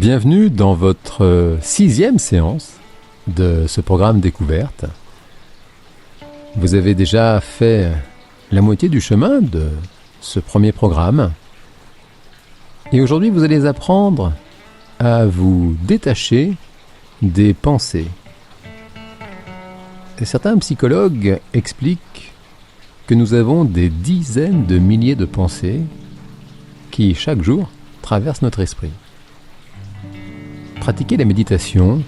Bienvenue dans votre 6e séance de ce programme Découverte. Vous avez déjà fait la moitié du chemin de ce premier programme. Et aujourd'hui, vous allez apprendre à vous détacher des pensées. Et certains psychologues expliquent que nous avons des dizaines de milliers de pensées qui, chaque jour, traversent notre esprit. Pratiquer la méditation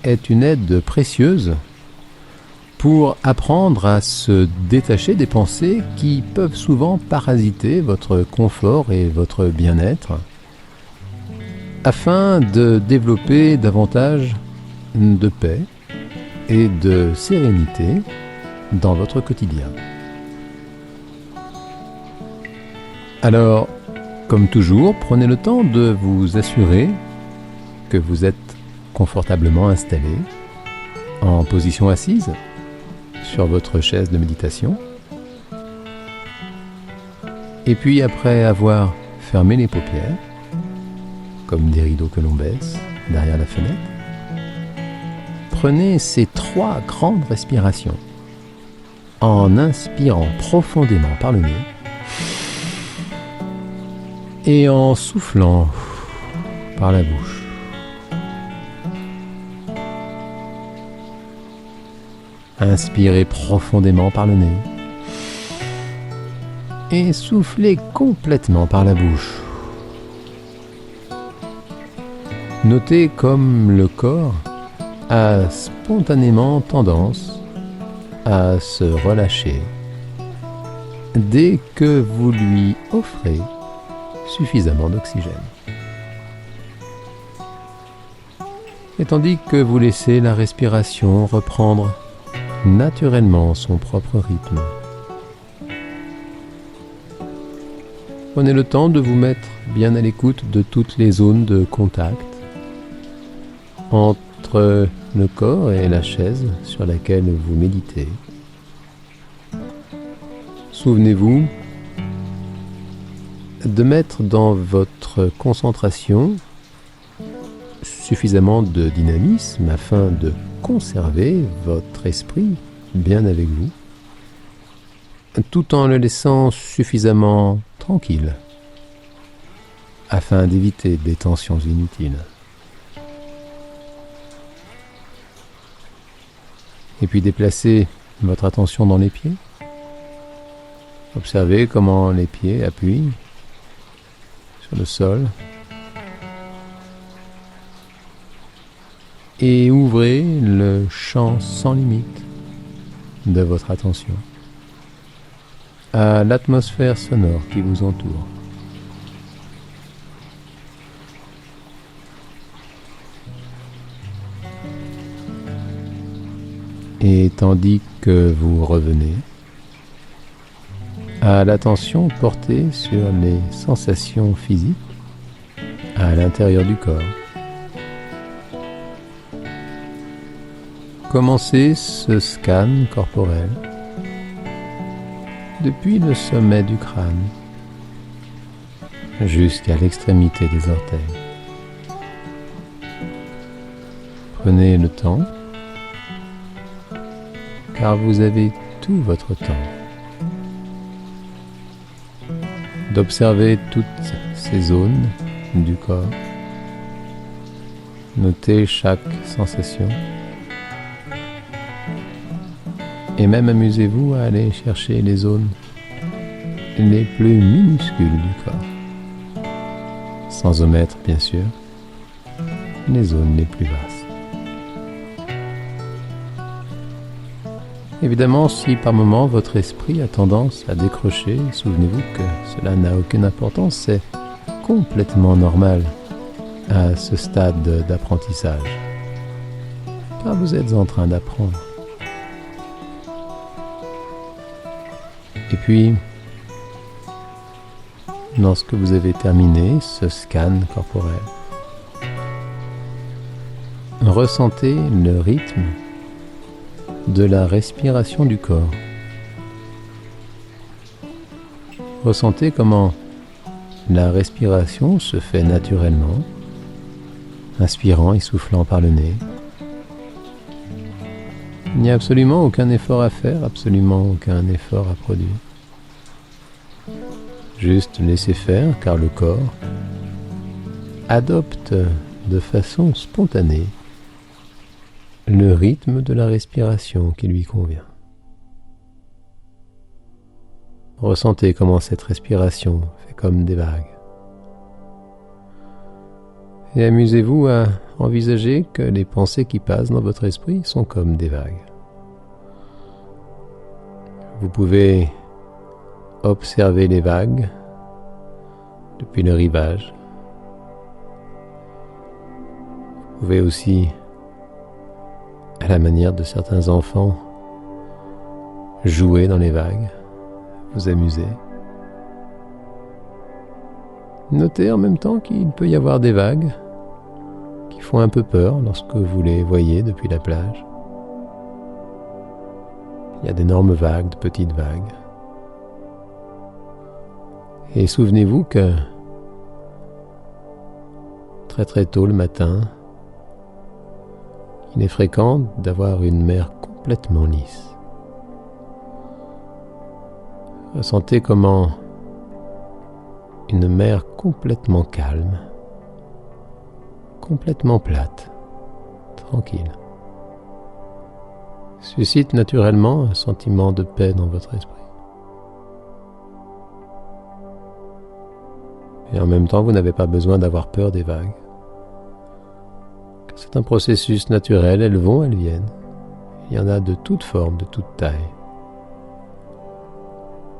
est une aide précieuse pour apprendre à se détacher des pensées qui peuvent souvent parasiter votre confort et votre bien-être, afin de développer davantage de paix et de sérénité dans votre quotidien. Alors, comme toujours, prenez le temps de vous assurer que vous êtes confortablement installé en position assise sur votre chaise de méditation. Et puis après avoir fermé les paupières, comme des rideaux que l'on baisse derrière la fenêtre, prenez ces 3 grandes respirations en inspirant profondément par le nez et en soufflant par la bouche. Inspirez profondément par le nez et soufflez complètement par la bouche. Notez comme le corps a spontanément tendance à se relâcher dès que vous lui offrez suffisamment d'oxygène. Et tandis que vous laissez la respiration reprendre naturellement son propre rythme, prenez le temps de vous mettre bien à l'écoute de toutes les zones de contact entre le corps et la chaise sur laquelle vous méditez. Souvenez-vous de mettre dans votre concentration suffisamment de dynamisme afin de conserver votre esprit bien avec vous, tout en le laissant suffisamment tranquille afin d'éviter des tensions inutiles. Et puis déplacez votre attention dans les pieds. Observez comment les pieds appuient sur le sol. Et ouvrez le champ sans limite de votre attention à l'atmosphère sonore qui vous entoure. Et tandis que vous revenez à l'attention portée sur les sensations physiques à l'intérieur du corps, commencez ce scan corporel depuis le sommet du crâne jusqu'à l'extrémité des orteils. Prenez le temps, car vous avez tout votre temps, d'observer toutes ces zones du corps. Notez chaque sensation. Et même amusez-vous à aller chercher les zones les plus minuscules du corps, sans omettre bien sûr les zones les plus vastes. Évidemment, si par moment votre esprit a tendance à décrocher, souvenez-vous que cela n'a aucune importance, c'est complètement normal à ce stade d'apprentissage, car vous êtes en train d'apprendre. Et puis, lorsque vous avez terminé ce scan corporel, ressentez le rythme de la respiration du corps. Ressentez comment la respiration se fait naturellement inspirant et soufflant par le nez. Il n'y a absolument aucun effort à faire, absolument aucun effort à produire. Juste laisser faire, car le corps adopte de façon spontanée le rythme de la respiration qui lui convient. Ressentez comment cette respiration fait comme des vagues. Et amusez-vous à envisager que les pensées qui passent dans votre esprit sont comme des vagues. Vous pouvez observer les vagues depuis le rivage. Vous pouvez aussi, à la manière de certains enfants, jouer dans les vagues, vous amuser. Notez en même temps qu'il peut y avoir des vagues qui font un peu peur lorsque vous les voyez depuis la plage. Il y a d'énormes vagues, de petites vagues. Et souvenez-vous que très très tôt le matin, il est fréquent d'avoir une mer complètement lisse. Ressentez comment une mer complètement calme, complètement plate, tranquille, suscite naturellement un sentiment de paix dans votre esprit. Et en même temps, vous n'avez pas besoin d'avoir peur des vagues. C'est un processus naturel, elles vont, elles viennent. Il y en a de toutes formes, de toutes tailles.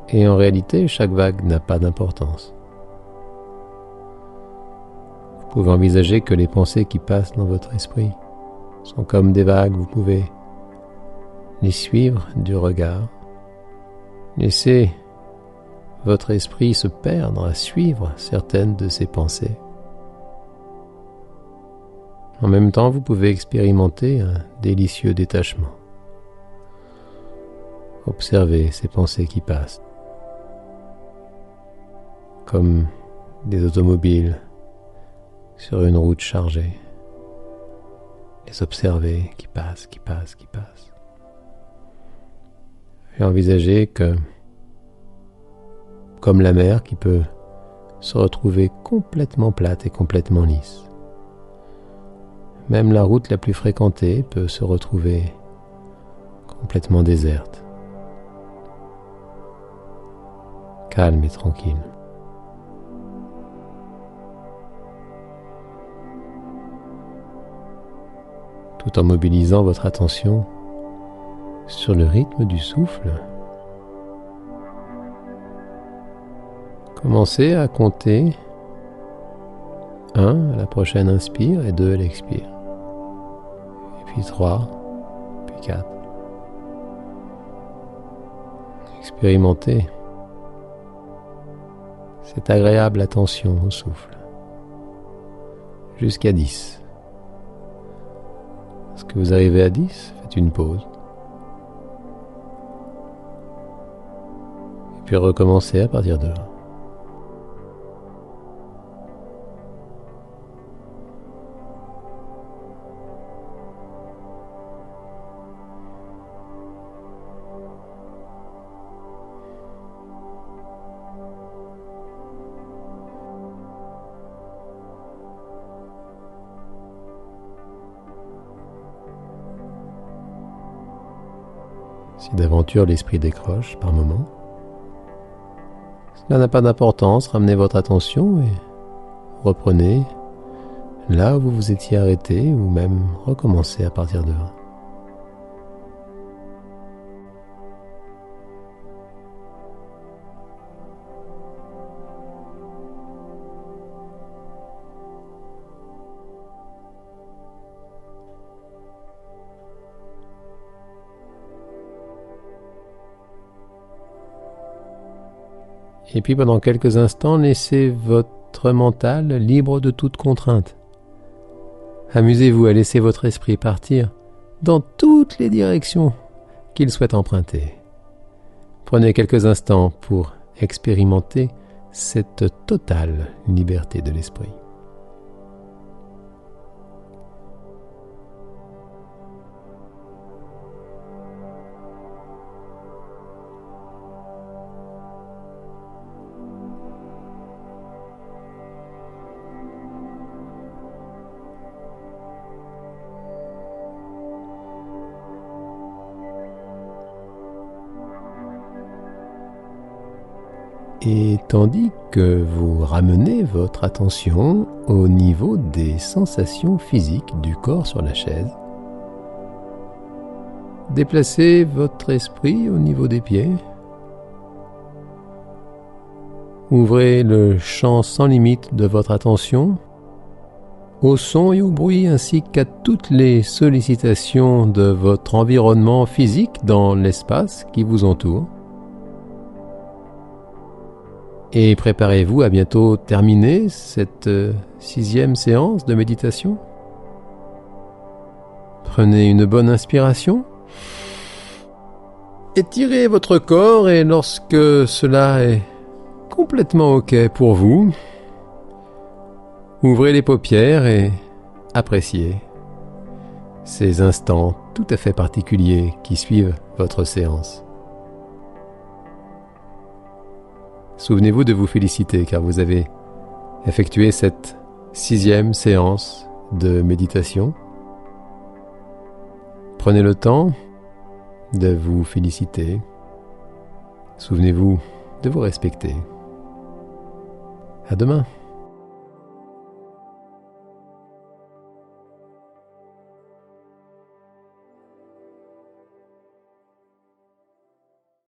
Et en réalité, chaque vague n'a pas d'importance. Vous pouvez envisager que les pensées qui passent dans votre esprit sont comme des vagues, vous pouvez les suivre du regard. Laissez votre esprit se perdre à suivre certaines de ces pensées. En même temps, vous pouvez expérimenter un délicieux détachement. Observez ces pensées qui passent, comme des automobiles sur une route chargée. Les observer qui passent, qui passent, qui passent. Et envisagez que, comme la mer qui peut se retrouver complètement plate et complètement lisse, même la route la plus fréquentée peut se retrouver complètement déserte, calme et tranquille. Tout en mobilisant votre attention sur le rythme du souffle, commencez à compter 1 à la prochaine inspire et 2 à l'expire. Et puis 3, puis 4. Expérimentez cette agréable attention au souffle. Jusqu'à 10. Lorsque vous arrivez à 10, faites une pause. Et puis recommencez à partir de 1. Si d'aventure l'esprit décroche par moment, cela n'a pas d'importance, ramenez votre attention et reprenez là où vous vous étiez arrêté ou même recommencez à partir de 1. Et puis pendant quelques instants, laissez votre mental libre de toute contrainte. Amusez-vous à laisser votre esprit partir dans toutes les directions qu'il souhaite emprunter. Prenez quelques instants pour expérimenter cette totale liberté de l'esprit. Et tandis que vous ramenez votre attention au niveau des sensations physiques du corps sur la chaise, déplacez votre esprit au niveau des pieds. Ouvrez le champ sans limite de votre attention au son et au bruit ainsi qu'à toutes les sollicitations de votre environnement physique dans l'espace qui vous entoure. Et préparez-vous à bientôt terminer cette 6e séance de méditation. Prenez une bonne inspiration. Étirez votre corps et lorsque cela est complètement OK pour vous, ouvrez les paupières et appréciez ces instants tout à fait particuliers qui suivent votre séance. Souvenez-vous de vous féliciter car vous avez effectué cette 6e séance de méditation. Prenez le temps de vous féliciter. Souvenez-vous de vous respecter. À demain.